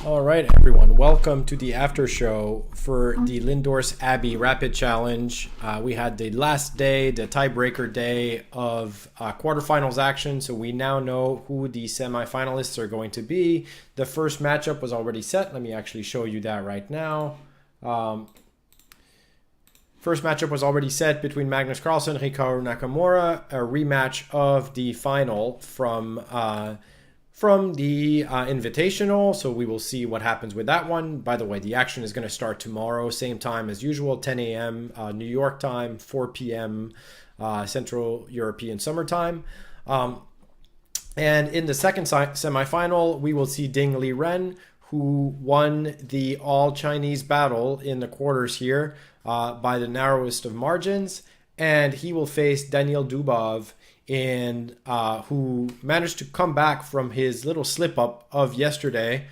All right, everyone. Welcome to the after show for the Lindores Abbey Rapid Challenge. We had the last day, the tiebreaker day of quarterfinals action, so we now know who the semifinalists are going to be. The first matchup was already set. Let me actually show you that right now. First matchup was already set between Magnus Carlsen and Hikaru Nakamura, a rematch of the final from the Invitational, so we will see what happens with that one. By the way, the action is going to start tomorrow, same time as usual, 10 a.m. New York time, 4 p.m. Central European Summer Time. And in the second semifinal, we will see Ding Liren, who won the all-Chinese battle in the quarters here by the narrowest of margins, and he will face Daniil Dubov, who managed to come back from his little slip-up of yesterday.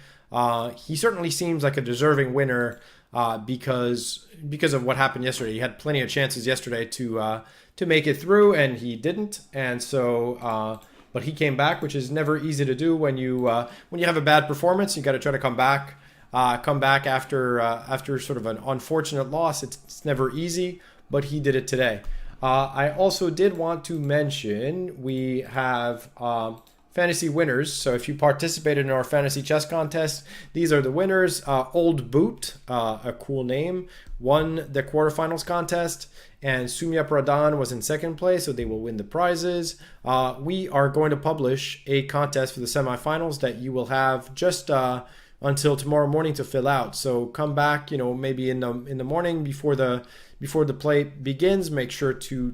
He certainly seems like a deserving winner because of what happened yesterday. He had plenty of chances yesterday to make it through, and he didn't. And so, but he came back, which is never easy to do when you have a bad performance. You got to try to come back after sort of an unfortunate loss. It's never easy, but he did it today. I also did want to mention we have fantasy winners. So if you participated in our fantasy chess contest, these are the winners. Old Boot, a cool name, won the quarterfinals contest, and Sumya Pradhan was in second place, so they will win the prizes. We are going to publish a contest for the semifinals that you will have just until tomorrow morning to fill out. So come back, maybe in the morning before the play begins. Make sure to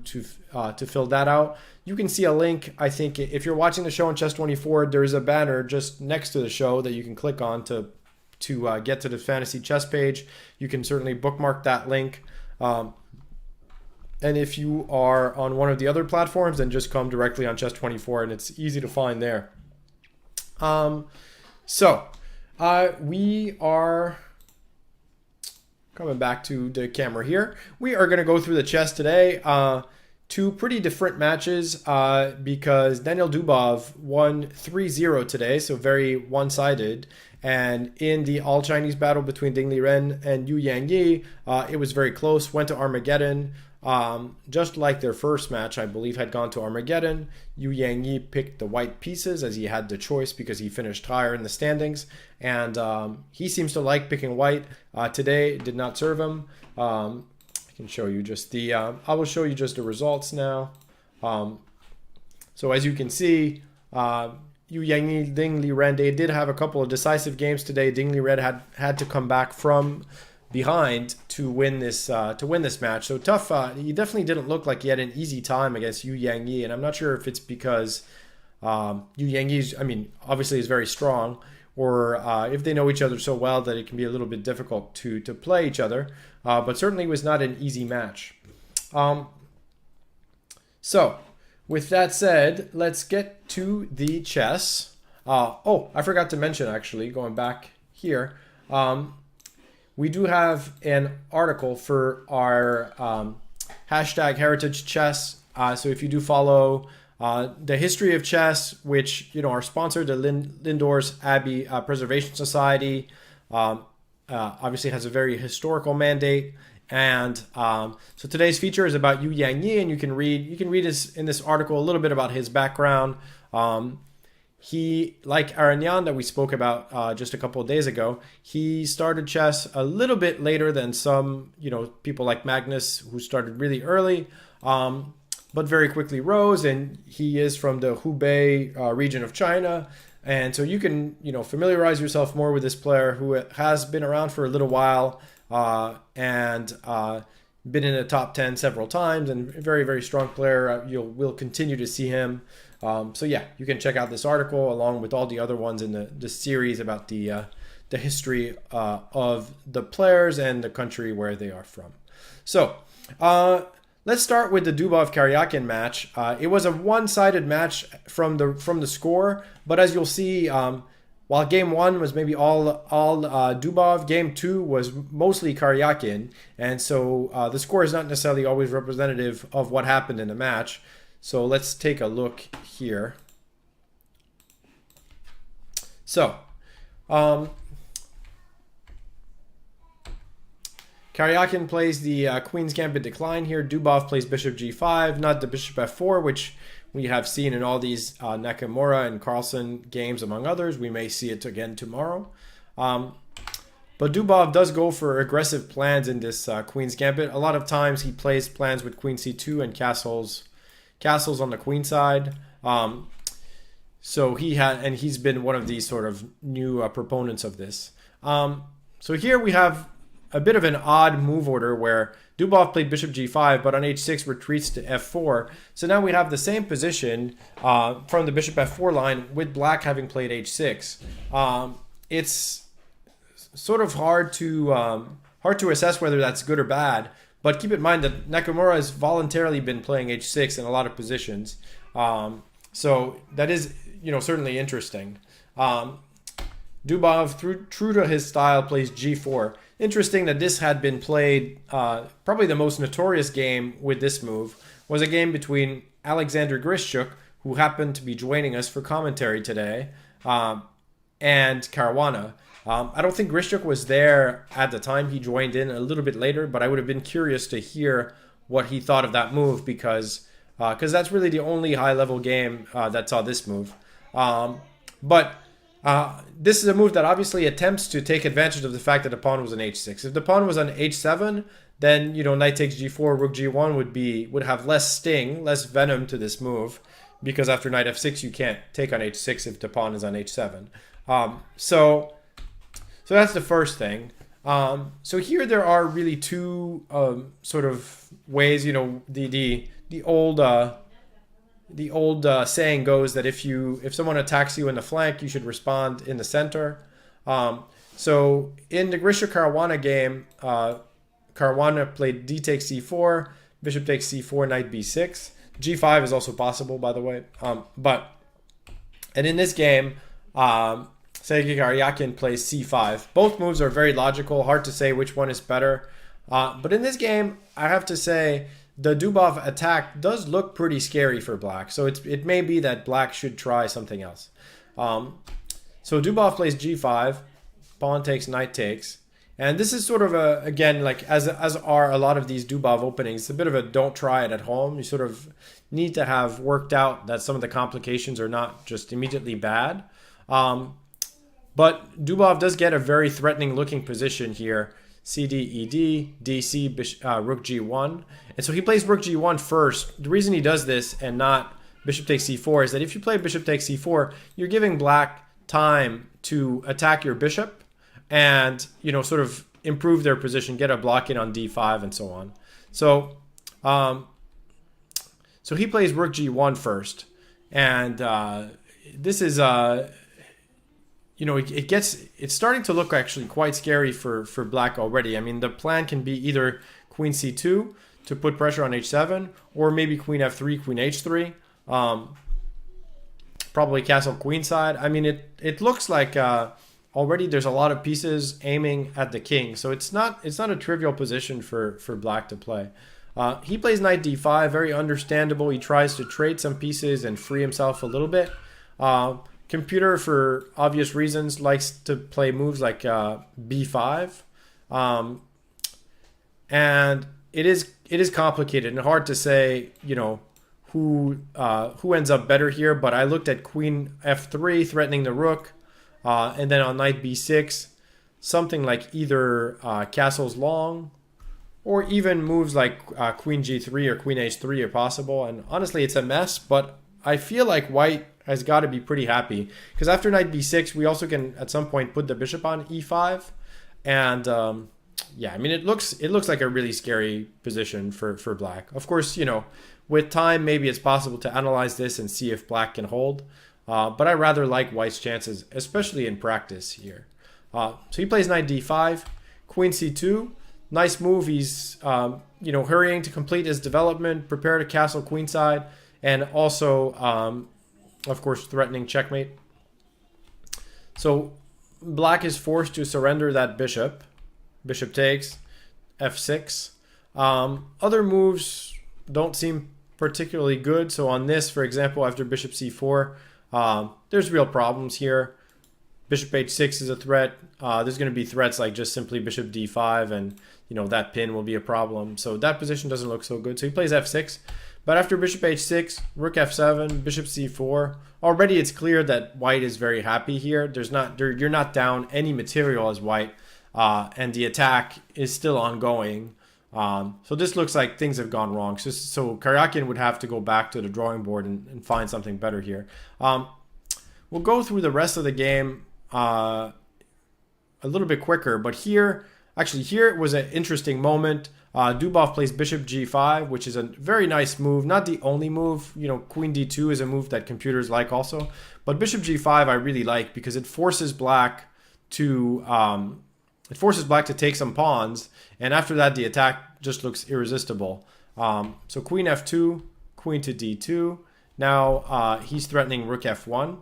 fill that out. You can see a link. I think if you're watching the show on Chess24, there is a banner just next to the show that you can click on to get to the fantasy chess page. You can certainly bookmark that link. And if you are on one of the other platforms, then just come directly on Chess24, and it's easy to find there. We are coming back to the camera here. We are going to go through the chess today. Two pretty different matches because Daniil Dubov won 3-0 today, so very one-sided. And in the all-Chinese battle between Ding Liren and Yu Yangyi, it was very close, went to Armageddon. Just like their first match, I believe, had gone to Armageddon. Yu Yangyi picked the white pieces as he had the choice because he finished higher in the standings. And he seems to like picking white. Today it did not serve him. I can show you just I will show you just the results now. So as you can see, Yu Yangyi, Ding Liren, they did have a couple of decisive games today. Ding Liren had to come back from behind to win this match. So tough. He definitely didn't look like he had an easy time against Yu Yangyi, and I'm not sure if it's because Yu Yangyi, obviously is very strong, or if they know each other so well that it can be a little bit difficult to play each other. But certainly was not an easy match. So with that said, let's get to the chess. I forgot to mention, actually, going back here, we do have an article for our hashtag Heritage Chess. So if you do follow the history of chess, which are sponsored, the Lindores Abbey Preservation Society, obviously has a very historical mandate. And so today's feature is about Yu Yangyi, and you can read in this article a little bit about his background. He, like Arignan that we spoke about just a couple of days ago, he started chess a little bit later than some, people like Magnus, who started really early, but very quickly rose. And he is from the Hubei region of China. And so you can, familiarize yourself more with this player who has been around for a little while and been in the top 10 several times, and a very, very strong player. We'll continue to see him. So yeah, you can check out this article along with all the other ones in the series about the history of the players and the country where they are from. So let's start with the Dubov-Karyakin match. It was a one-sided match from the score, but as you'll see, while game one was maybe all Dubov, game two was mostly Karyakin, and so the score is not necessarily always representative of what happened in the match. So let's take a look here. So Karyakin plays the Queen's Gambit decline here. Dubov plays bishop g5, not the bishop f4, which we have seen in all these Nakamura and Carlsen games, among others. We may see it again tomorrow. But Dubov does go for aggressive plans in this Queen's Gambit. A lot of times he plays plans with queen c2 and castles on the queen side. So he's been one of these sort of new proponents of this. So here we have a bit of an odd move order where Dubov played bishop g5, but on h6 retreats to f4. So now we have the same position from the bishop f4 line with black having played h6. It's sort of hard to assess whether that's good or bad, but keep in mind that Nakamura has voluntarily been playing h6 in a lot of positions. So that is, certainly interesting. Dubov, true to his style, plays g4. Interesting that this had been played, probably the most notorious game with this move was a game between Alexander Grishchuk, who happened to be joining us for commentary today, and Caruana. I don't think Grishchuk was there at the time. He joined in a little bit later, but I would have been curious to hear what he thought of that move because that's really the only high-level game that saw this move. But this is a move that obviously attempts to take advantage of the fact that the pawn was on h6. If the pawn was on h7, then knight takes g4, rook g1 would have less sting, less venom to this move, because after knight f6 you can't take on h6 if the pawn is on h7. So that's the first thing. So here there are really two sort of ways. The old saying goes that if someone attacks you in the flank, you should respond in the center. So in the Grishchuk-Caruana game, Caruana played d takes c4, bishop takes c4, knight b6. g5 is also possible, by the way. And in this game, Sergei Karyakin plays c5. Both moves are very logical, hard to say which one is better. But in this game, I have to say, the Dubov attack does look pretty scary for black. So it may be that black should try something else. So Dubov plays g5, pawn takes, knight takes. And this is sort of again, like as are a lot of these Dubov openings, it's a bit of a don't try it at home. You sort of need to have worked out that some of the complications are not just immediately bad. But Dubov does get a very threatening looking position here. CD, ED, DC, rook G1. And so he plays rook G1 first. The reason he does this and not bishop takes C4 is that if you play bishop takes C4, you're giving black time to attack your bishop and, sort of improve their position, get a block in on D5 and so on. So, so he plays rook G1 first. And this is... it's starting to look actually quite scary for black already. I mean, the plan can be either queen c2 to put pressure on h7, or maybe queen f3, queen h3. Probably castle queenside. I mean, it looks like already there's a lot of pieces aiming at the king, so it's not a trivial position for black to play. He plays knight d5, very understandable. He tries to trade some pieces and free himself a little bit. Computer, for obvious reasons, likes to play moves like b5, and it is complicated and hard to say, who ends up better here. But I looked at queen f3 threatening the rook, and then on knight b6, something like either castles long, or even moves like queen g3 or queen h3 are possible. And honestly, it's a mess, but I feel like white has got to be pretty happy, because after knight b6, we also can at some point put the bishop on e5, and yeah, I mean, it looks like a really scary position for black. Of course, with time, maybe it's possible to analyze this and see if black can hold, but I rather like white's chances, especially in practice here. So he plays knight d5, queen c2, nice move. He's hurrying to complete his development, prepare to castle queenside, and also of course, threatening checkmate. So black is forced to surrender that bishop. Bishop takes, f6. Other moves don't seem particularly good. So on this, for example, after bishop c4, there's real problems here. Bishop h6 is a threat. There's going to be threats like just simply bishop d5, and that pin will be a problem. So that position doesn't look so good. So he plays f6. But after bishop h6, rook f7, bishop c4, already it's clear that white is very happy here. You're not down any material as white, and the attack is still ongoing. So this looks like things have gone wrong. So Karyakin would have to go back to the drawing board and find something better here. We'll go through the rest of the game a little bit quicker, but here it was an interesting moment. Dubov plays bishop g5, which is a very nice move. Not the only move. Queen d2 is a move that computers like also. But bishop g5 I really like because it forces black to take some pawns, and after that the attack just looks irresistible. So queen f2, queen to d2. Now he's threatening rook f1.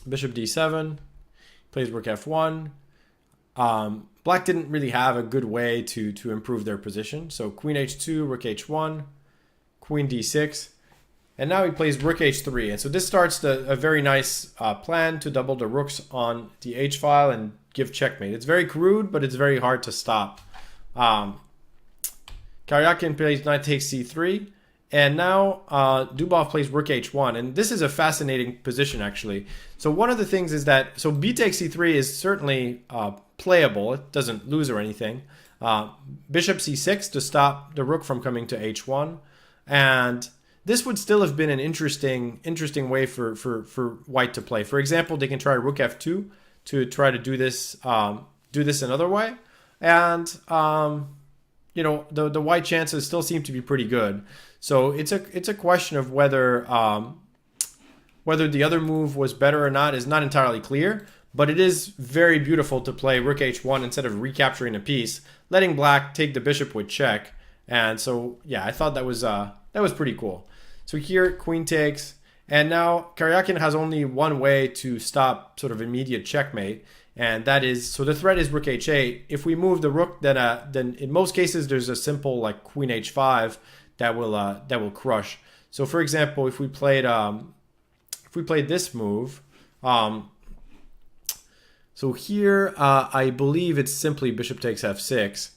Bishop d7, plays rook f1. Black didn't really have a good way to improve their position. So queen h2, rook h1, queen d6. And now he plays rook h3. And so this starts a very nice plan to double the rooks on the h file and give checkmate. It's very crude, but it's very hard to stop. Karyakin plays knight takes c3. And now Dubov plays rook h1. And this is a fascinating position, actually. So one of the things is that, so b takes c3 is certainly playable. It doesn't lose or anything. Bishop c6 to stop the rook from coming to h1. And this would still have been an interesting way for white to play. For example, they can try rook f2 to try to do this another way. And, the white chances still seem to be pretty good. So it's a question of whether the other move was better or not is not entirely clear, but it is very beautiful to play rook h1 instead of recapturing a piece, letting black take the bishop with check. And so I thought that was pretty cool. So here queen takes, and now Karyakin has only one way to stop sort of immediate checkmate, and that is, so the threat is rook h8. If we move the rook, then in most cases there's a simple like queen h5 that will crush. So for example, if we played this move, so here I believe it's simply bishop takes f6,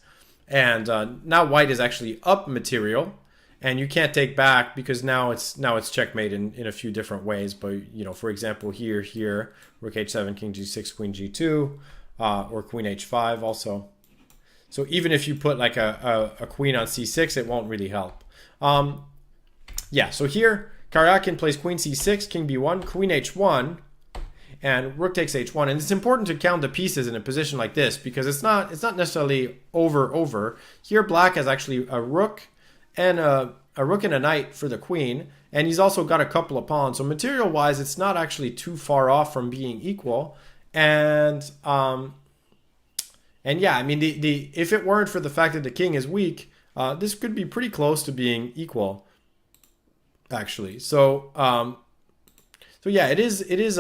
and now white is actually up material, and you can't take back because now it's checkmate in a few different ways. But for example, here rook h7, king g6, queen g2, or queen h5 also. So even if you put like a queen on c6, it won't really help. So here Karyakin plays queen c6, king b1, queen h1, and rook takes h1. And it's important to count the pieces in a position like this because it's not necessarily over. Here black has actually a rook and a knight for the queen, and he's also got a couple of pawns. So material wise, it's not actually too far off from being equal. And if it weren't for the fact that the king is weak, this could be pretty close to being equal, actually. So it is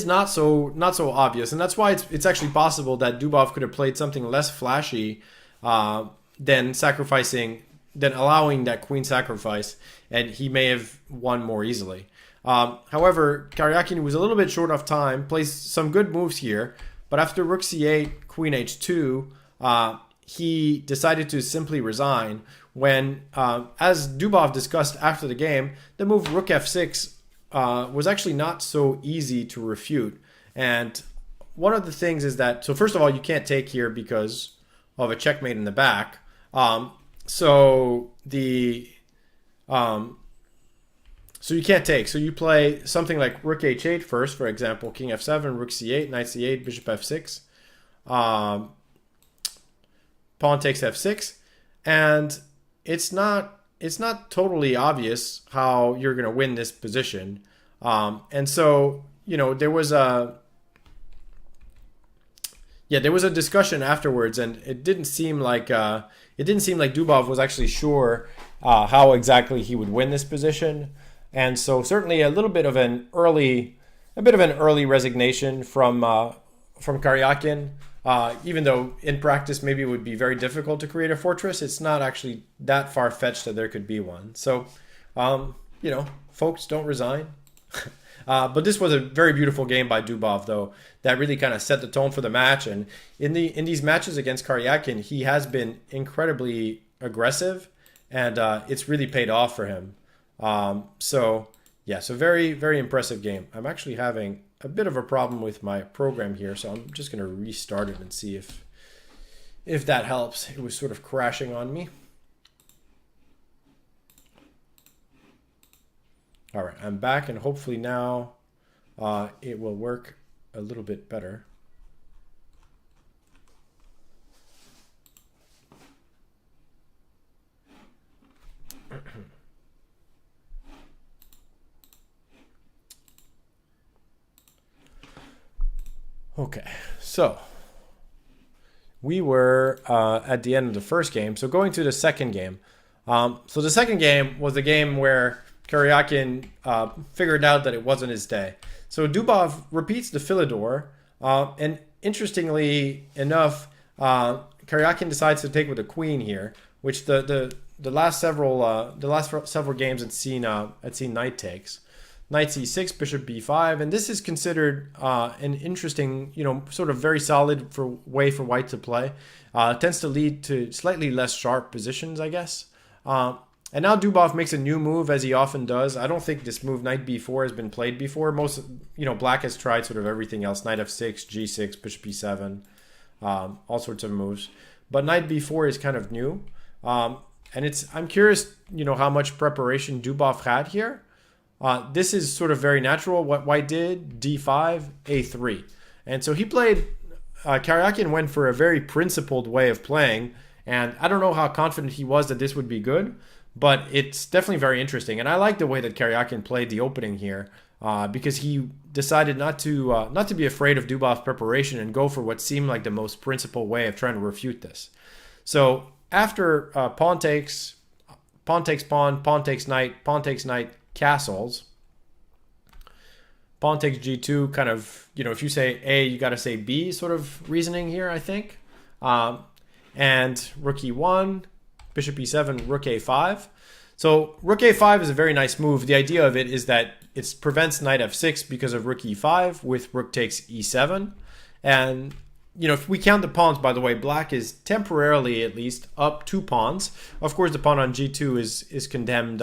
not so obvious, and that's why it's actually possible that Dubov could have played something less flashy than allowing that queen sacrifice, and he may have won more easily. However, Karyakin was a little bit short of time, plays some good moves here, but after rook c8, queen h2, he decided to simply resign when, as Dubov discussed after the game, the move rook f6 was actually not so easy to refute. And one of the things is that, so first of all, you can't take here because of a checkmate in the back. So you can't take. So you play something like rook h8 first, for example, king f7, rook c8, knight c8, bishop f6. Pawn takes f6, and it's not totally obvious how you're going to win this position. And so, there was a discussion afterwards, and it didn't seem like Dubov was actually sure how exactly he would win this position. And so certainly a bit of an early resignation from Karyakin. Even though in practice maybe it would be very difficult to create a fortress, it's not actually that far-fetched that there could be one. So, folks, don't resign. But this was a very beautiful game by Dubov, though, that really kind of set the tone for the match. And in these matches against Karyakin, he has been incredibly aggressive, and it's really paid off for him. So very, very impressive game. I'm actually having a bit of a problem with my program here, so I'm just going to restart it and see if that helps. It was sort of crashing on me. All right, I'm back, and hopefully now it will work a little bit better. Okay, so we were at the end of the first game. So going to the second game. So the second game was the game where Karyakin figured out that it wasn't his day. So Dubov repeats the Philidor, and interestingly enough, Karyakin decides to take with the queen here, which the last several games had seen knight takes. Knight c6, bishop b5, and this is considered an interesting, sort of very solid way for white to play. Tends to lead to slightly less sharp positions, I guess. And now Dubov makes a new move, as he often does. I don't think this move, knight b4, has been played before. Black has tried sort of everything else. Knight f6, g6, bishop b7, all sorts of moves. But knight b4 is kind of new. And I'm curious, how much preparation Dubov had here. This is sort of very natural. What white did, d5, a3. And so he played, Karyakin went for a very principled way of playing. And I don't know how confident he was that this would be good, but it's definitely very interesting. And I like the way that Karyakin played the opening here, because he decided not to be afraid of Dubov's preparation and go for what seemed like the most principled way of trying to refute this. So after pawn takes pawn, pawn takes knight, castles, pawn takes g2, kind of, if you say A, you got to say B sort of reasoning here, I think. And rook e1, bishop e7, rook a5. So rook a5 is a very nice move. The idea of it is that it prevents knight f6 because of rook e5 with rook takes e7. And, if we count the pawns, by the way, black is temporarily at least up 2 pawns. Of course, the pawn on g2 is condemned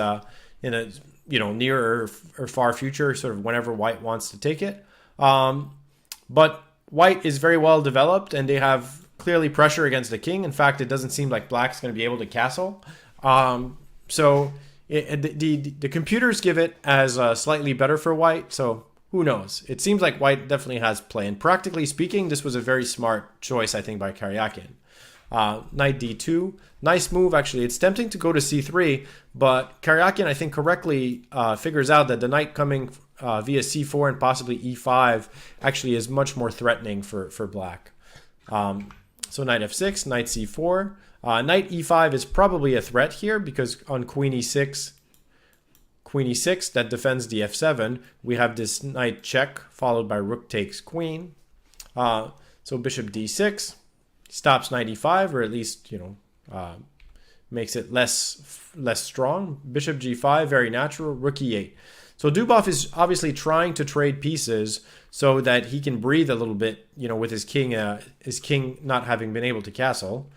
in a near or far future, sort of whenever white wants to take it. But white is very well developed, and they have clearly pressure against the king. In fact, it doesn't seem like black's going to be able to castle. So the computers give it as slightly better for white. So who knows? It seems like white definitely has play. And practically speaking, this was a very smart choice, I think, by Karyakin. Knight d2, nice move actually. It's tempting to go to c3, but Karyakin, I think, correctly figures out that the knight coming via c4 and possibly e5 actually is much more threatening for black. So knight f6, knight c4. Knight e5 is probably a threat here because on queen e6 that defends the f7, we have this knight check followed by rook takes queen. So bishop d6 stops knight e5, or at least makes it less strong. Bishop g5, very natural. Rook e8. So Dubov is obviously trying to trade pieces so that he can breathe a little bit, with his king not having been able to castle.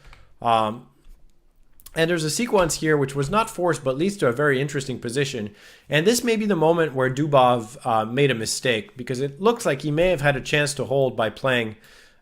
And there's a sequence here which was not forced but leads to a very interesting position. And this may be the moment where Dubov made a mistake, because it looks like he may have had a chance to hold by playing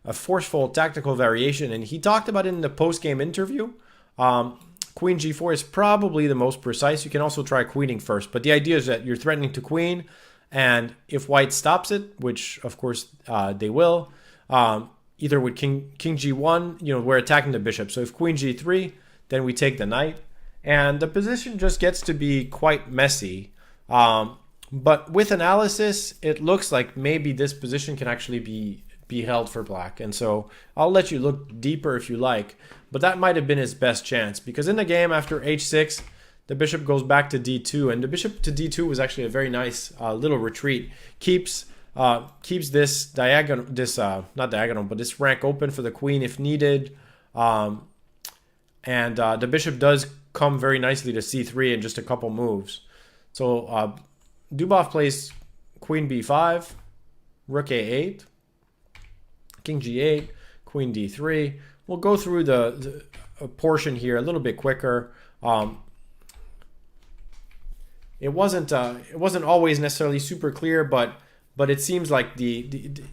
a forceful tactical variation. And he talked about it in the post-game interview. Queen g4 is probably the most precise. You can also try queening first. But the idea is that you're threatening to queen, and if white stops it, which of course they will, either with king g1, we're attacking the bishop. So if queen g3, then we take the knight. And the position just gets to be quite messy. But with analysis, it looks like maybe this position can actually be held for black. And so I'll let you look deeper if you like. But that might have been his best chance, because in the game after h6, the bishop goes back to d2. And the bishop to d2 was actually a very nice little retreat. Keeps this diagonal, not diagonal, but this rank open for the queen if needed. And the bishop does come very nicely to c3 in just a couple moves. So Dubov plays queen b5, rook a8, king g8, queen d3. We'll go through the portion here a little bit quicker. It wasn't always necessarily super clear, but it seems like the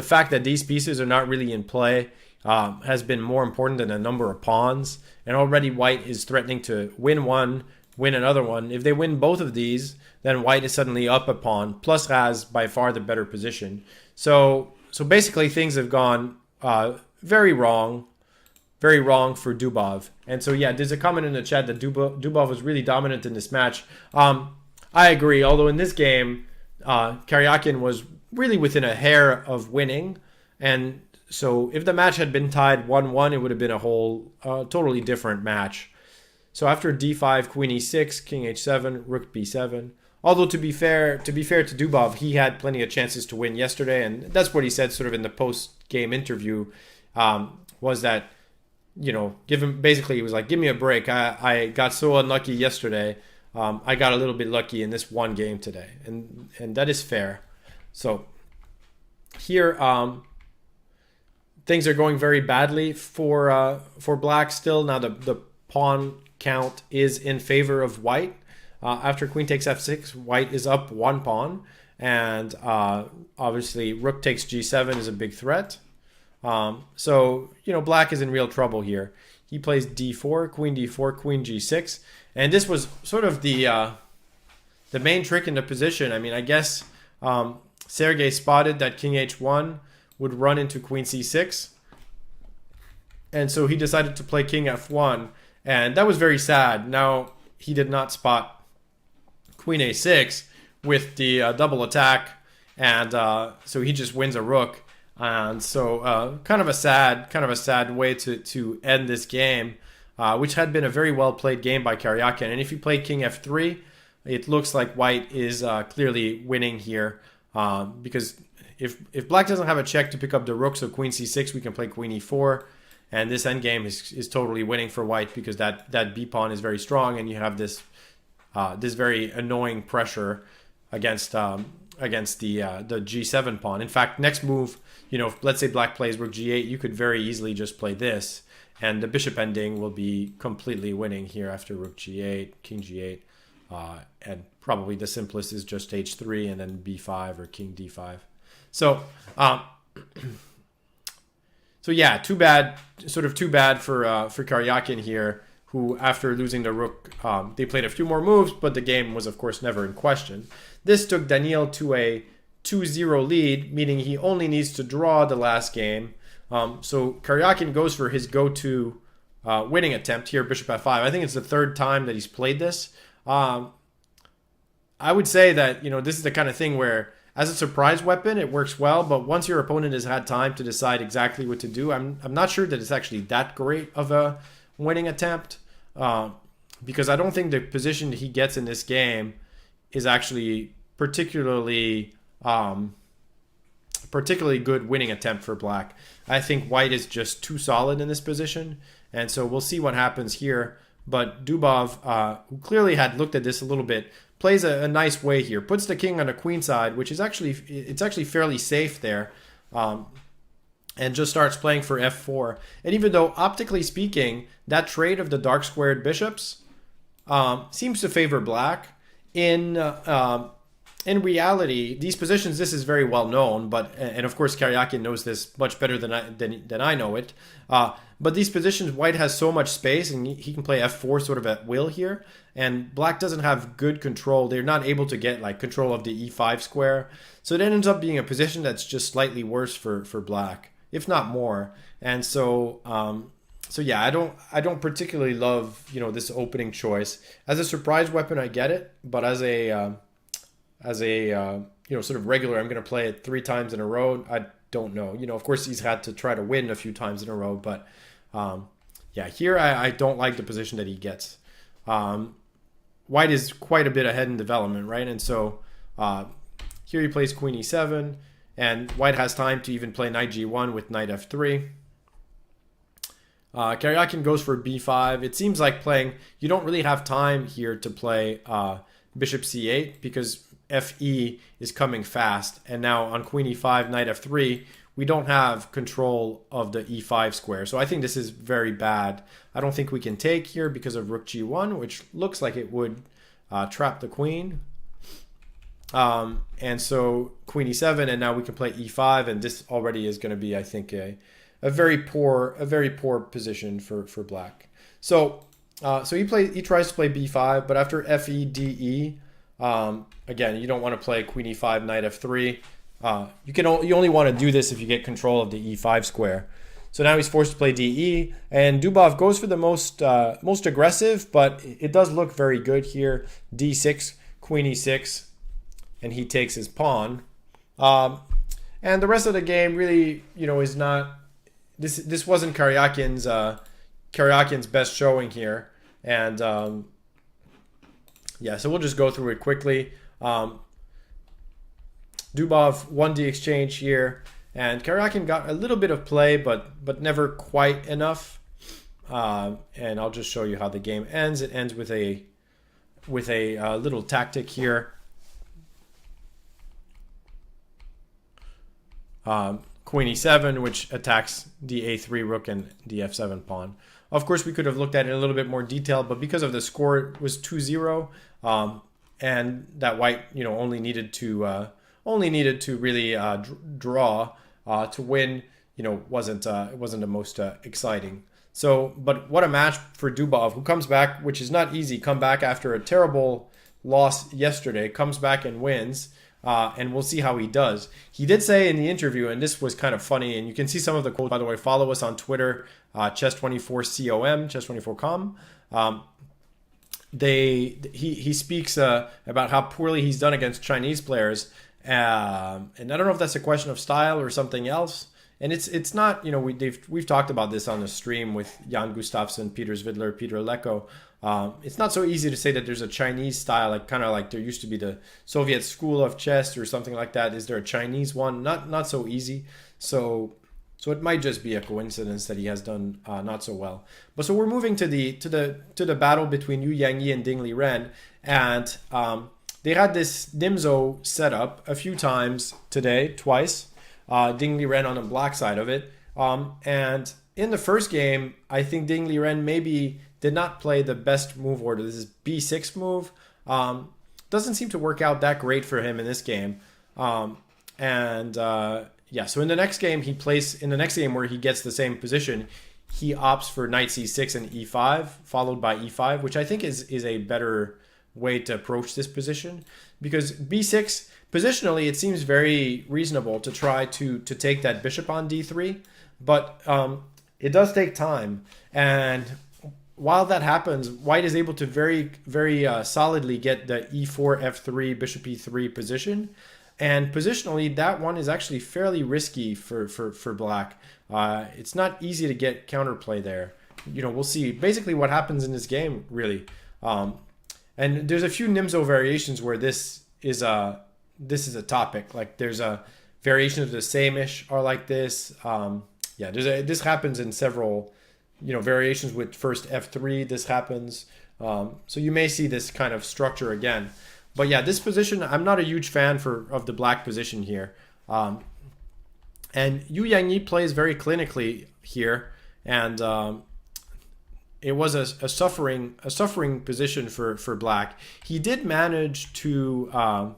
fact that these pieces are not really in play has been more important than the number of pawns. And already white is threatening to win one, win another one. If they win both of these, then white is suddenly up a pawn, plus has by far the better position. So basically things have gone very wrong for Dubov. And so yeah, there's a comment in the chat that Dubov was really dominant in this match. I agree, although in this game, Karyakin was really within a hair of winning. And so if the match had been tied 1-1, it would have been a whole totally different match. So after d5, queen e6, king h7, rook b7. Although to be fair to Dubov, he had plenty of chances to win yesterday, and that's what he said sort of in the post-game interview, was that, you know, he was like, give me a break. I got so unlucky yesterday. I got a little bit lucky in this one game today, and that is fair. So here, things are going very badly for black still. Now the pawn count is in favor of white. After queen takes f6, white is up one pawn, and obviously rook takes g7 is a big threat. So, you know, black is in real trouble here. He plays d4, queen g6, and this was sort of the main trick in the position. I mean, I guess Sergei spotted that king h1 would run into queen c6, and so he decided to play king f1, and that was very sad. Now, he did not spot queen a6 with the double attack, and so he just wins a rook. And so kind of a sad way to end this game, which had been a very well played game by Karyakin. And if you play king f3, it looks like white is clearly winning here, because if black doesn't have a check to pick up the rook, so queen c6, we can play queen e4, and this endgame is totally winning for white, because that b pawn is very strong, and you have this very annoying pressure against the g7 pawn. In fact, next move, you know, let's say black plays rook g8, you could very easily just play this, and the bishop ending will be completely winning here after rook g8, king g8, and probably the simplest is just h3 and then b5 or king d5. So, so yeah, too bad for Karyakin here, who after losing the rook, they played a few more moves, but the game was of course never in question. This took Daniil to a 2-0 lead, meaning he only needs to draw the last game. So Karyakin goes for his go-to winning attempt here, bishop f5. I think it's the third time that he's played this. I would say that, you know, this is the kind of thing where, as a surprise weapon, it works well, but once your opponent has had time to decide exactly what to do, I'm not sure that it's actually that great of a winning attempt, because I don't think the position he gets in this game is actually particularly good winning attempt for black. I think white is just too solid in this position, and so we'll see what happens here. But Dubov, who clearly had looked at this a little bit, plays a nice way here, puts the king on the queen side, which is actually fairly safe there, and just starts playing for f4. And even though optically speaking, that trade of the dark squared bishops seems to favor black, in reality, these positions, this is very well known, and of course Karyakin knows this much better than I know it. But these positions, white has so much space, and he can play f4 sort of at will here, and black doesn't have good control. They're not able to get like control of the e5 square, so it ends up being a position that's just slightly worse for black, if not more. And so yeah, I don't particularly love, you know, this opening choice. As a surprise weapon, I get it, but as a you know, sort of regular, I'm going to play it 3 times in a row, I don't know. You know, of course he's had to try to win a few times in a row, but yeah, here I don't like the position that he gets. White is quite a bit ahead in development, right? And so here he plays queen e7, and white has time to even play knight g1 with knight f3. Karyakin goes for b5. It seems like you don't really have time here to play bishop c8, because FE is coming fast. And now on queen e5, knight f3, we don't have control of the e5 square. So I think this is very bad. I don't think we can take here because of rook g1, which looks like it would trap the queen. And so queen e7, and now we can play e5, and this already is going to be, I think, a very poor position for black. So he tries to play b5, but after fe de, again, you don't want to play queen e5, knight f3. You only want to do this if you get control of the e5 square. So now he's forced to play de, and Dubov goes for the most aggressive, but it does look very good here. d6, queen e6, and he takes his pawn. And the rest of the game really, is not. This wasn't Karyakin's best showing here, and so we'll just go through it quickly. Dubov won the exchange here, and Karyakin got a little bit of play, but never quite enough. And I'll just show you how the game ends. It ends with a little tactic here. Queen e7, which attacks the a3 rook and the f7 pawn. Of course, we could have looked at it in a little bit more detail, but because of the score, it was 2-0, and that white, only needed to really draw to win. Wasn't the most exciting. So, but what a match for Dubov, who comes back, which is not easy. Come back after a terrible loss yesterday, comes back and wins. And we'll see how he does. He did say in the interview, and this was kind of funny, and you can see some of the quotes, by the way. Follow us on Twitter, chess24com, chess24com. He speaks about how poorly he's done against Chinese players, and I don't know if that's a question of style or something else. And it's not, we've talked about this on the stream with Jan Gustafsson, Peter Zvidler, Peter Leko. It's not so easy to say that there's a Chinese style, kind of like there used to be the Soviet school of chess or something like that. Is there a Chinese one? Not so easy. So it might just be a coincidence that he has done not so well. But so we're moving to the battle between Yu Yangyi and Ding Liren, and they had this Nimzo set up a few times today, twice. Ding Liren on the black side of it, and in the first game, I think Ding Liren maybe did not play the best move order. This is b6 move. Doesn't seem to work out that great for him in this game. So in the next game, where he gets the same position, he opts for knight c6 and e5, followed by e5, which I think is a better way to approach this position, because b6, positionally, it seems very reasonable to try to take that bishop on d3, but it does take time. And while that happens, white is able to very, very solidly get the e4, f3, bishop e3 position. And positionally, that one is actually fairly risky for black. It's not easy to get counterplay there. We'll see basically what happens in this game, really. And there's a few Nimzo variations where this is a topic. Like there's a variation of the same-ish are like this. This happens in several, variations with first f3. This happens. So you may see this kind of structure again. But yeah, this position, I'm not a huge fan of the black position here. And Yu Yangyi plays very clinically here, and it was a suffering position for black. He did manage to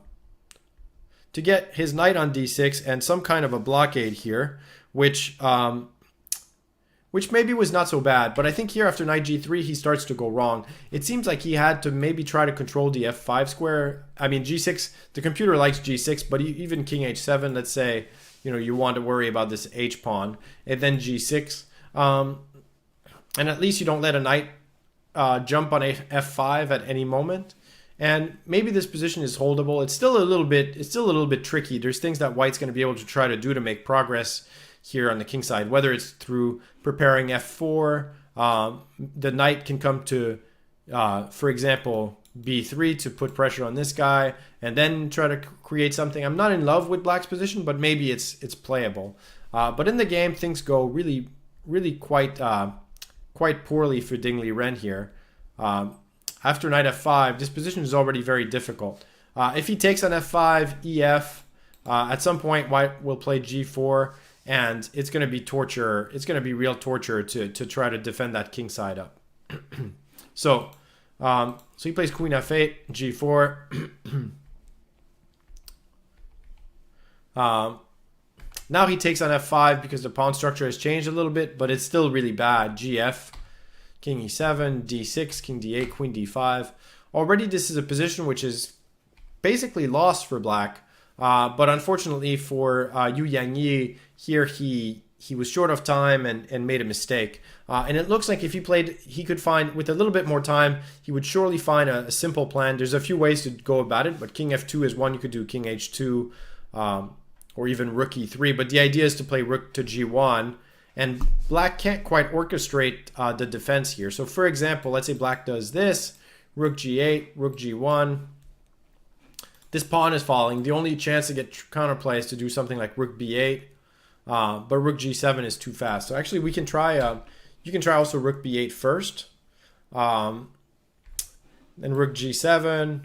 get his knight on d6 and some kind of a blockade here, which maybe was not so bad. But I think here after knight g3, he starts to go wrong. It seems like he had to maybe try to control the f5 square. I mean, g6, the computer likes g6, but even king h7, let's say, you want to worry about this h pawn, and then g6. And at least you don't let a knight jump on f5 at any moment. And maybe this position is holdable. It's still a little bit tricky. There's things that white's going to be able to try to do to make progress here on the king side, whether it's through preparing f4. The knight can come to, for example, b3 to put pressure on this guy, and then try to create something. I'm not in love with black's position, but maybe it's playable. But in the game, things go really, really quite poorly for Ding Liren here. After knight f5, this position is already very difficult. If he takes on f5, ef, at some point white will play g4, and it's going to be torture. It's going to be real torture to try to defend that king side up. So he plays queen f8, g4. Now he takes on f5 because the pawn structure has changed a little bit, but it's still really bad. Gf, king e7, d6, king d8, queen d5. Already this is a position which is basically lost for black. But unfortunately for Yu Yangyi, here he was short of time and made a mistake. And it looks like if he played, he could find, with a little bit more time, he would surely find a simple plan. There's a few ways to go about it, but king f2 is one. You could do king h2, or even rook e3. But the idea is to play rook to g1. And black can't quite orchestrate the defense here. So for example, let's say black does this, rook g8, rook g1. This pawn is falling. The only chance to get counterplay is to do something like rook b8. But rook g7 is too fast. So actually we can try, you can try also rook b8 first. Then rook g7.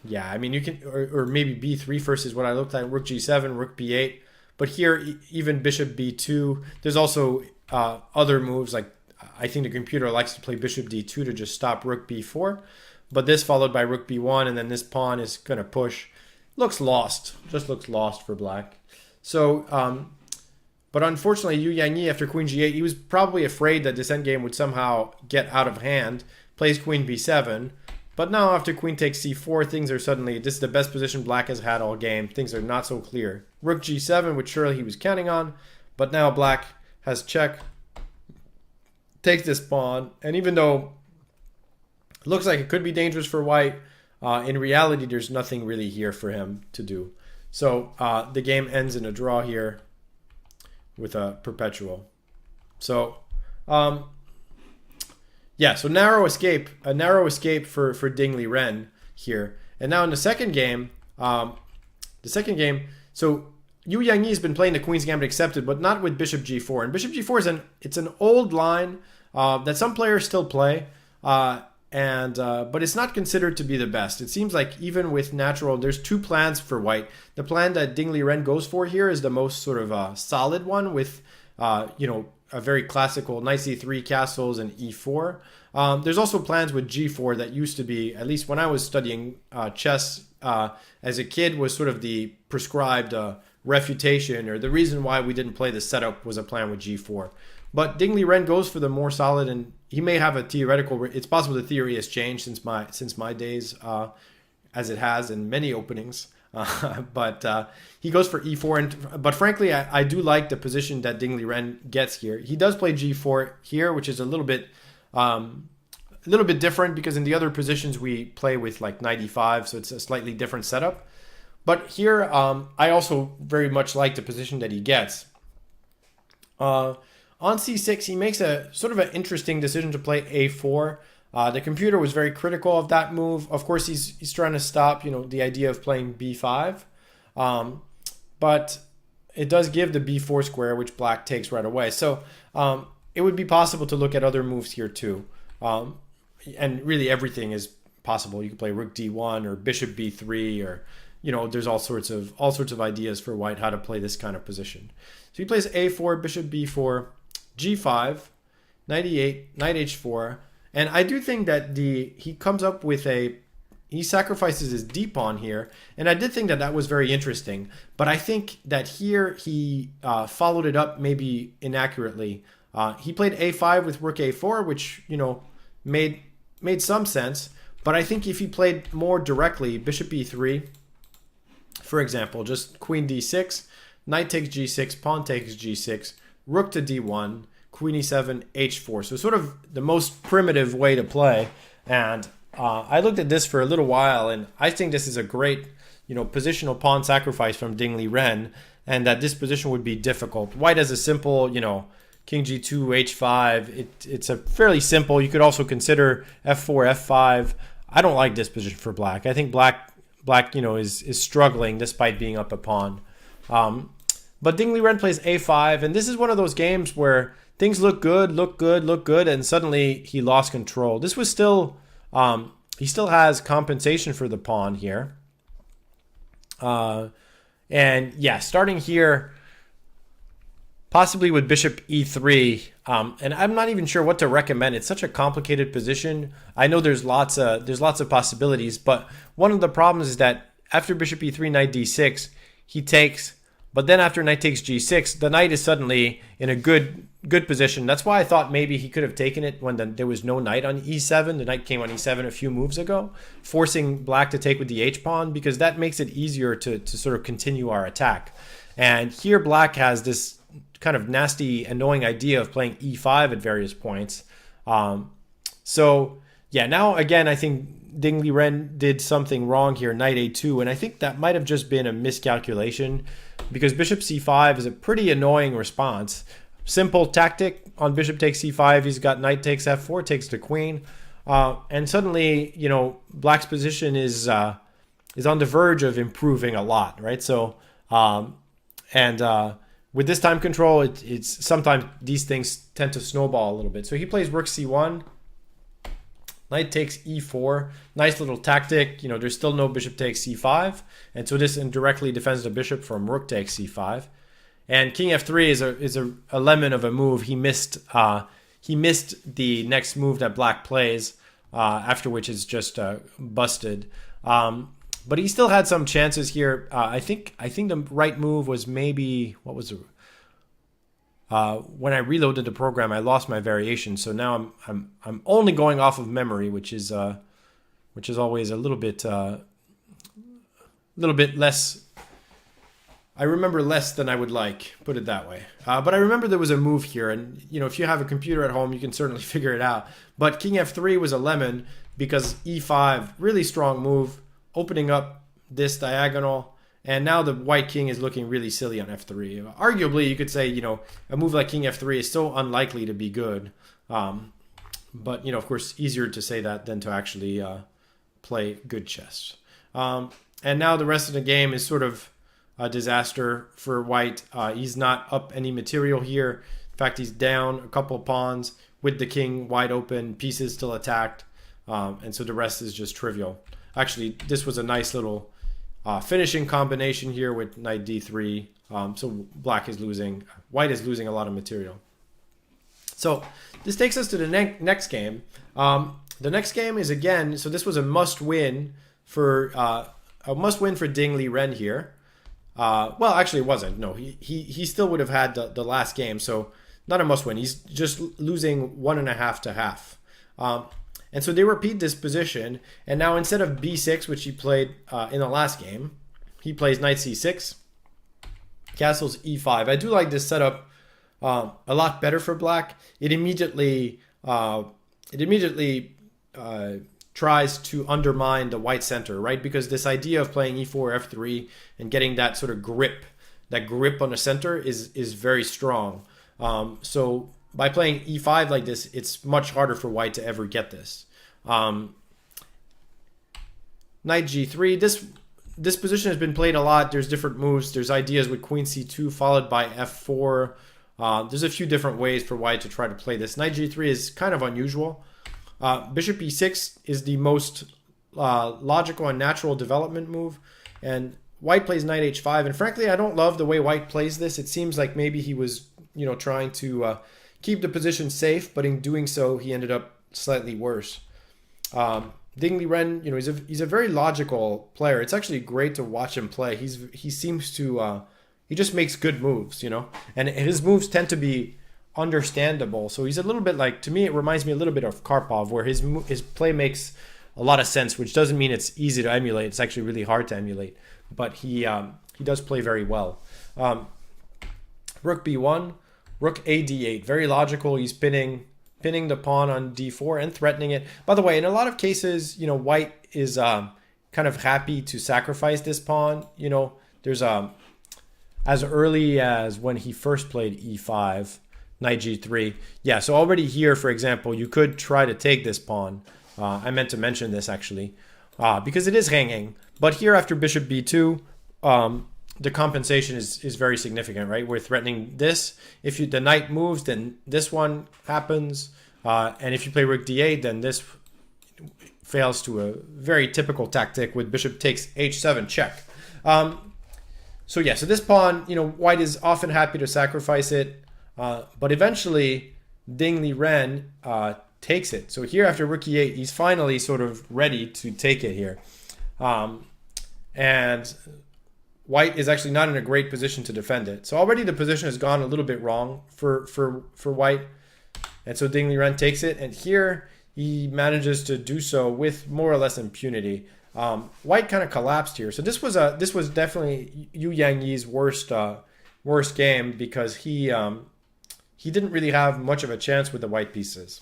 Yeah, I mean you can, or maybe b3 first is what I looked at. Rook g7, rook b8. But here, even bishop b2. There's also other moves, like I think the computer likes to play bishop d2 to just stop rook b4. But this followed by rook b1, and then this pawn is going to push. Looks lost. Just looks lost for black. So, but unfortunately, Yu Yangyi, after queen g8, he was probably afraid that this endgame would somehow get out of hand. Plays queen b7. But now after queen takes c4, things are suddenly, this is the best position black has had all game. Things are not so clear. Rook g7, which surely he was counting on. But now black has check. Takes this pawn. And even though it looks like it could be dangerous for white, in reality, there's nothing really here for him to do. So the game ends in a draw here with a perpetual. So, yeah, so narrow escape for Ding Liren here. And now in the second game, so Yu Yangyi has been playing the Queen's Gambit accepted, but not with Bishop G4. And Bishop G4 it's an old line that some players still play. But it's not considered to be the best. It seems like even with natural, there's two plans for white. The plan that Ding Liren goes for here is the most sort of solid one with, a very classical knight c3, castles, and e4. There's also plans with g4 that used to be, at least when I was studying chess as a kid, was sort of the prescribed refutation, or the reason why we didn't play the setup was a plan with g4. But Ding Liren goes for the more solid, and he may have a theoretical. It's possible the theory has changed since my days, as it has in many openings. But he goes for e4, but frankly, I do like the position that Ding Liren gets here. He does play g4 here, which is a little bit different because in the other positions we play with like knight e5, so it's a slightly different setup. But here, I also very much like the position that he gets. On c6, he makes a sort of an interesting decision to play a4. The computer was very critical of that move. Of course, he's trying to stop, the idea of playing b5. But it does give the b4 square, which black takes right away. So it would be possible to look at other moves here too. And really everything is possible. You can play rook d1 or bishop b3, or there's all sorts of ideas for white how to play this kind of position. So he plays a4, bishop b4, g5, knight e8, knight h4, and I do think that he comes up with he sacrifices his d pawn here, and I did think that was very interesting, but I think that here he followed it up maybe inaccurately. He played a5 with rook a4, which made some sense, but I think if he played more directly, bishop e3, for example, just queen d6, knight takes g6, pawn takes g6, rook to d1, queen e7, h4. So sort of the most primitive way to play. And I looked at this for a little while, and I think this is a great, positional pawn sacrifice from Ding Liren, and that this position would be difficult. White has a simple, king g2, h5. It's a fairly simple. You could also consider f4, f5. I don't like this position for black. I think black is struggling despite being up a pawn. But Ding Liren plays a5, and this is one of those games where things look good, and suddenly he lost control. This was still he still has compensation for the pawn here. And yeah, starting here, possibly with bishop e3, and I'm not even sure what to recommend. It's such a complicated position. I know there's lots of possibilities, but one of the problems is that after bishop e3, knight d6, he takes, but then after knight takes g6, the knight is suddenly in a good position. That's why I thought maybe he could have taken it when there was no knight on e7. The knight came on e7 a few moves ago, forcing black to take with the h-pawn, because that makes it easier to sort of continue our attack. And here black has this kind of nasty, annoying idea of playing e5 at various points. So yeah, now again, I think Ding Liren did something wrong here, knight a2, and I think that might have just been a miscalculation, because bishop c5 is a pretty annoying response. Simple tactic on bishop takes c5, he's got knight takes f4, takes the queen, and suddenly, you know, black's position is on the verge of improving a lot, right? So, with this time control, it's sometimes these things tend to snowball a little bit. So he plays rook c1, knight takes e4, nice little tactic. You know, there's still no bishop takes c5, and so this indirectly defends the bishop from rook takes c5. And king f3 is a lemon of a move. He missed the next move that black plays, after which is just busted. But he still had some chances here. I think the right move was maybe, what was it? When I reloaded the program, I lost my variation. So now I'm only going off of memory, which is always a little bit less. I remember less than I would like, put it that way. But I remember there was a move here, and you know, if you have a computer at home, you can certainly figure it out. But king f3 was a lemon because e5, really strong move, opening up this diagonal, and now the white king is looking really silly on f3. Arguably, you could say, you know, a move like king f3 is so unlikely to be good. But, you know, of course, easier to say that than to actually play good chess. And now the rest of the game is sort of a disaster for white. He's not up any material here. In fact, he's down a couple of pawns with the king wide open, pieces still attacked, and so the rest is just trivial. Actually, this was a nice little finishing combination here with knight d3. So white is losing a lot of material. So this takes us to the next game. The next game is again, so this was a must-win for Ding Liren here. Well, actually, it wasn't. No, he still would have had the last game, so not a must-win. He's just losing 1.5 to half. And so they repeat this position, and now instead of b6, which he played in the last game, he plays knight c6, castles e5. I do like this setup a lot better for black. It immediately tries to undermine the white center, right? Because this idea of playing e4, f3, and getting that sort of grip on the center is very strong. So by playing e5 like this, it's much harder for white to ever get this. Knight g3. This position has been played a lot. There's different moves. There's ideas with queen c2 followed by f4. There's a few different ways for white to try to play this. Knight g3 is kind of unusual. Bishop e6 is the most logical and natural development move. And white plays knight h5. And frankly, I don't love the way white plays this. It seems like maybe he was, you know, trying to keep the position safe, but in doing so, he ended up slightly worse. Ding Liren, you know, he's a very logical player. It's actually great to watch him play. He seems to he just makes good moves, you know, and his moves tend to be understandable. So he's a little bit like, to me, it reminds me a little bit of Karpov, where his play makes a lot of sense, which doesn't mean it's easy to emulate. It's actually really hard to emulate, but he does play very well. Rook b1, rook a d8, very logical. He's pinning the pawn on d4 and threatening it. By the way, in a lot of cases, you know, white is kind of happy to sacrifice this pawn. You know, there's as early as when he first played e5, knight g3. Yeah, so already here, for example, you could try to take this pawn. I meant to mention this actually, because it is hanging. But here after bishop b2, the compensation is very significant, right? We're threatening this. If the knight moves, then this one happens. And if you play rook d8, then this, fails to a very typical tactic with bishop takes h7 check. So yeah, so this pawn, white is often happy to sacrifice it, but eventually Ding Liren takes it. So here after rook e8, he's finally sort of ready to take it here. And white is actually not in a great position to defend it. So already the position has gone a little bit wrong for white. And so Ding Liren takes it, and here he manages to do so with more or less impunity. White kind of collapsed here. So this was definitely Yu Yangyi's worst game, because he didn't really have much of a chance with the white pieces.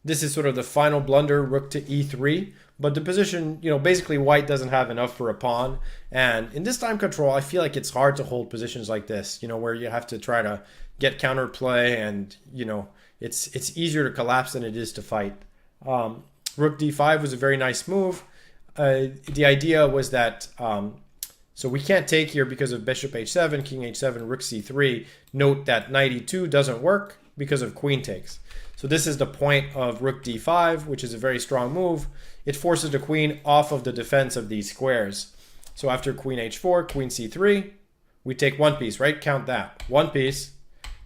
This is sort of the final blunder, rook to e3. But the position, basically white doesn't have enough for a pawn. And in this time control, I feel like it's hard to hold positions like this, where you have to try to get counterplay, and, it's easier to collapse than it is to fight. Rook d5 was a very nice move. The idea was that, so we can't take here because of bishop h7, king h7, rook c3. Note that knight e2 doesn't work because of queen takes. So this is the point of rook d5, which is a very strong move. It forces the queen off of the defense of these squares. So after queen h4, queen c3, we take one piece, right? Count that. One piece,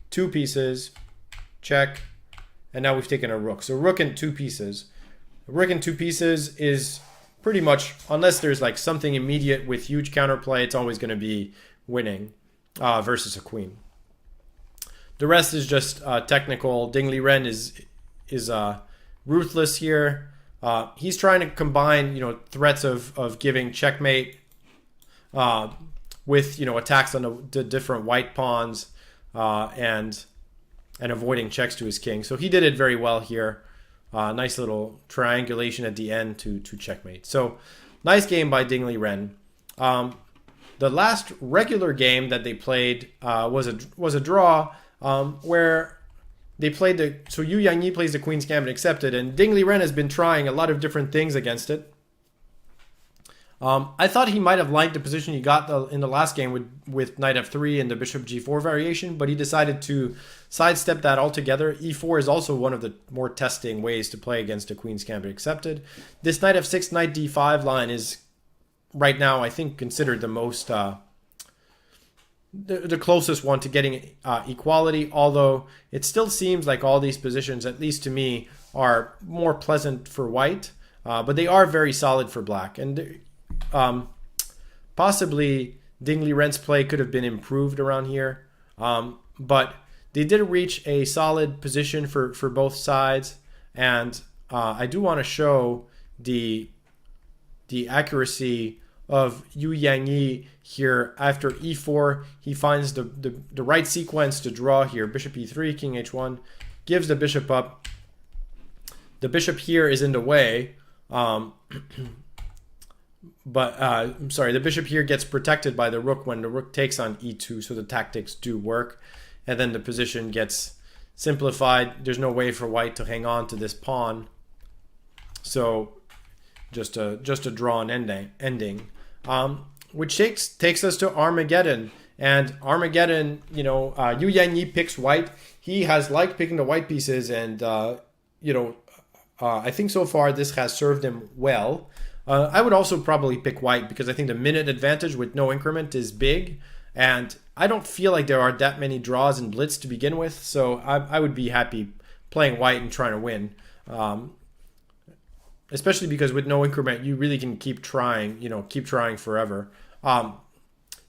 two pieces, check, and now we've taken a rook. So rook in two pieces. A rook in two pieces is pretty much, unless there's like something immediate with huge counterplay, it's always going to be winning versus a queen. The rest is just technical. Ding Liren is ruthless here. He's trying to combine, threats of giving checkmate with, attacks on the different white pawns and avoiding checks to his king. So he did it very well here. Nice little triangulation at the end to checkmate. So nice game by Ding Liren. The last regular game that they played was a draw. Where they played so Yu Yangyi plays the Queen's Gambit accepted, and Ding Liren has been trying a lot of different things against it. I thought he might have liked the position he got in the last game with knight f3 and the bishop g4 variation, but he decided to sidestep that altogether. e4 is also one of the more testing ways to play against the Queen's Gambit accepted. This knight f6, knight d5 line is right now, I think, considered the most the closest one to getting equality, although it still seems like all these positions, at least to me, are more pleasant for white, but they are very solid for black. And possibly Ding Liren's play could have been improved around here, but they did reach a solid position for both sides. And I do want to show the accuracy of Yu Yangyi here. After e4, he finds the right sequence to draw here. Bishop e3, king h1, gives the bishop up. The bishop here is in the way, but I'm sorry, the bishop here gets protected by the rook when the rook takes on e2, so the tactics do work. And then the position gets simplified. There's no way for white to hang on to this pawn. So just a drawn ending. Which takes us to Armageddon. And Armageddon, Yu Yangyi picks white. He has liked picking the white pieces, and I think so far this has served him well. I would also probably pick white because I think the minute advantage with no increment is big, and I don't feel like there are that many draws in blitz to begin with, so I would be happy playing white and trying to win. Especially because with no increment, you really can keep trying forever.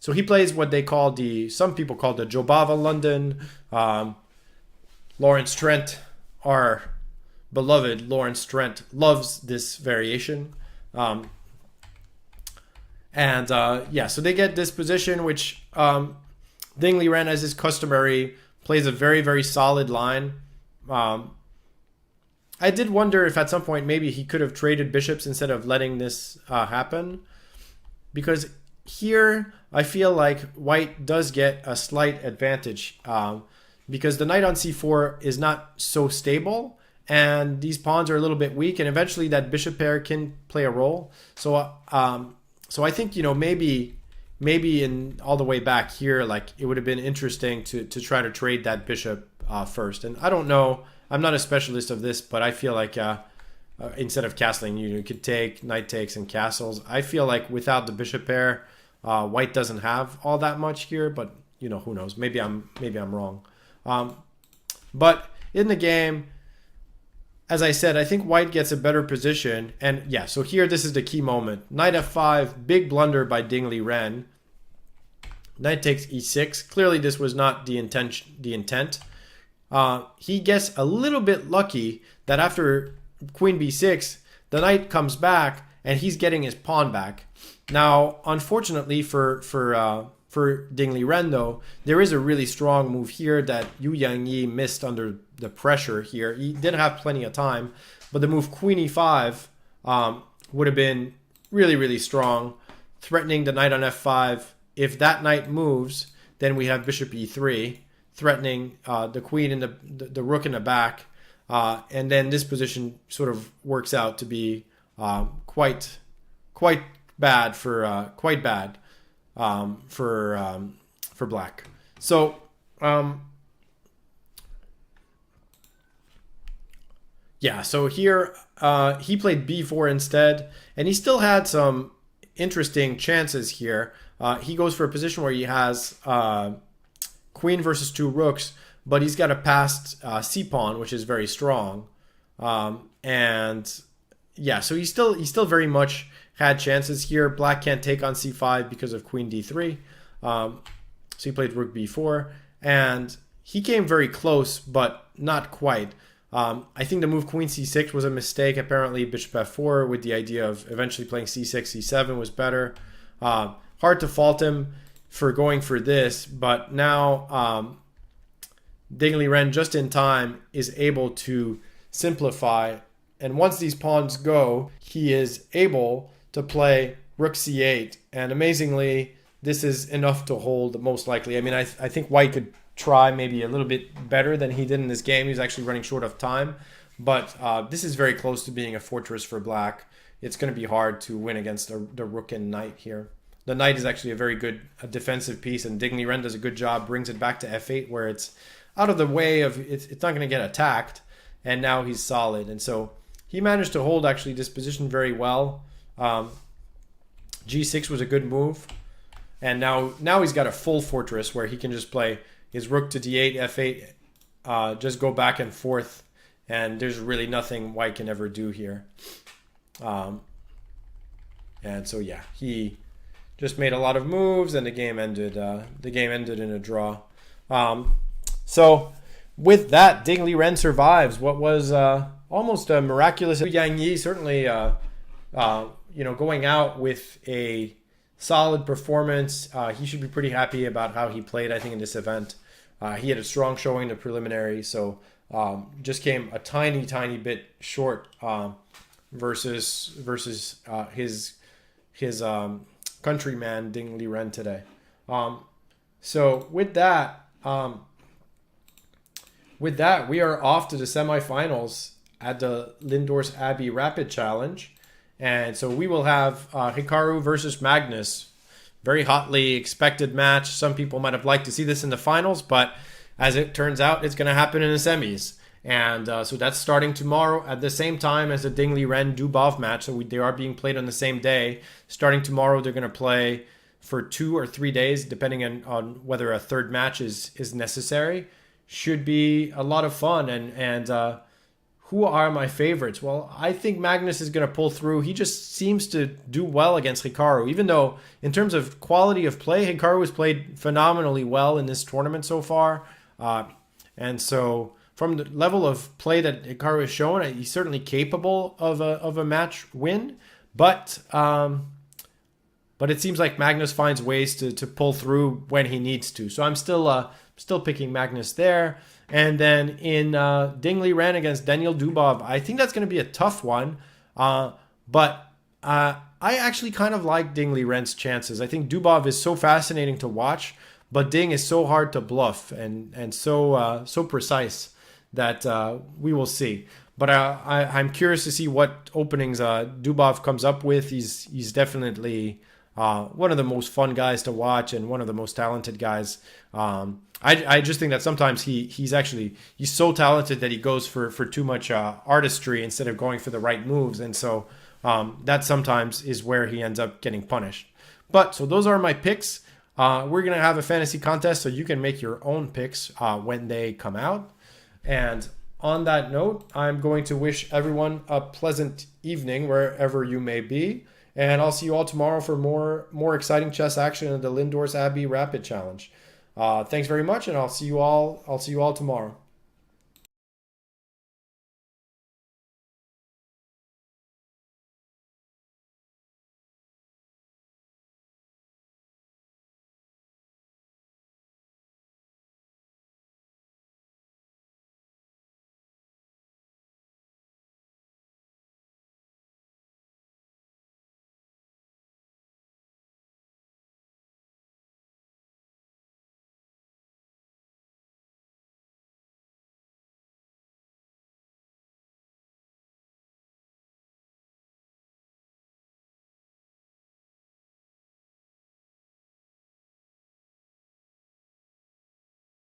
So he plays what they call some people call the Jobava London. Lawrence Trent, our beloved Lawrence Trent, loves this variation. So they get this position, which Ding Liren, as is customary, plays a very, very solid line. I did wonder if at some point maybe he could have traded bishops instead of letting this happen. Because here I feel like white does get a slight advantage. Because the knight on c4 is not so stable. And these pawns are a little bit weak. And eventually that bishop pair can play a role. So I think, maybe maybe in all the way back here, like it would have been interesting to try to trade that bishop first. And I don't know, I'm not a specialist of this, but I feel like instead of castling, you could take knight takes and castles. I feel like without the bishop pair, white doesn't have all that much here, but who knows? Maybe I'm wrong. But in the game, as I said, I think white gets a better position. And yeah, so here, this is the key moment. Knight f5, big blunder by Dingley Ren. Knight takes e6. Clearly, this was not the intent. He gets a little bit lucky that after queen b6, the knight comes back and he's getting his pawn back. Now, unfortunately for Dingley Ren, though, there is a really strong move here that Yu Yangyi missed under the pressure here. He did have plenty of time, but the move queen e5 would have been really, really strong, threatening the knight on f5. If that knight moves, then we have bishop e3, threatening the queen and the rook in the back. And then this position sort of works out to be quite bad for black. So yeah, so here he played b4 instead, and he still had some interesting chances here. He goes for a position where he has queen versus two rooks, but he's got a passed c-pawn, which is very strong. And yeah, so he still very much had chances here. Black can't take on c5 because of queen d3. So he played rook b4, and he came very close, but not quite. I think the move queen c6 was a mistake. Apparently, bishop f4 with the idea of eventually playing c6, c7 was better. Hard to fault him for going for this, but now Dingley Ren, just in time, is able to simplify. And once these pawns go, he is able to play rook c8. And amazingly, this is enough to hold, most likely. I mean, I think white could try maybe a little bit better than he did in this game. He was actually running short of time. But this is very close to being a fortress for black. It's going to be hard to win against the rook and knight here. The knight is actually a very good defensive piece, and Dingley Ren does a good job, brings it back to f8, where it's out of the way of, it's not going to get attacked, and now he's solid. And so he managed to hold actually this position very well. G6 was a good move, and now he's got a full fortress where he can just play his rook to d8, f8, just go back and forth, and there's really nothing white can ever do here. And so yeah, he just made a lot of moves, and the game ended in a draw. So with that, Dingley Ren survives what was almost a miraculous. Yang Yi certainly going out with a solid performance. He should be pretty happy about how he played, I think, in this event. He had a strong showing in the preliminary, so just came a tiny bit short versus his countryman Dingley Ren today. So with that, we are off to the semifinals at the Lindores Abbey Rapid Challenge. And so we will have Hikaru versus Magnus. Very hotly expected match. Some people might have liked to see this in the finals, but as it turns out, it's going to happen in the semis. And so that's starting tomorrow at the same time as the Dingley Ren Dubov match. So they are being played on the same day. Starting tomorrow, they're going to play for 2 or 3 days, depending on whether a third match is necessary. Should be a lot of fun. And who are my favorites? Well, I think Magnus is going to pull through. He just seems to do well against Hikaru, even though in terms of quality of play, Hikaru has played phenomenally well in this tournament so far. And so from the level of play that Hikaru has shown, he's certainly capable of a match win. But it seems like Magnus finds ways to pull through when he needs to. So I'm still picking Magnus there. And then in Dingley Ren against Daniel Dubov, I think that's going to be a tough one. But I actually kind of like Dingley Ren's chances. I think Dubov is so fascinating to watch, but Ding is so hard to bluff and so precise that we will see. But I'm curious to see what openings Dubov comes up with. He's definitely one of the most fun guys to watch and one of the most talented guys. I just think that sometimes he's so talented that he goes for too much artistry instead of going for the right moves, and so that sometimes is where he ends up getting punished. But so those are my picks. We're gonna have a fantasy contest, so you can make your own picks when they come out. And on that note, I'm going to wish everyone a pleasant evening wherever you may be, and I'll see you all tomorrow for more exciting chess action in the Lindores Abbey Rapid Challenge. Thanks very much, and I'll see you all tomorrow.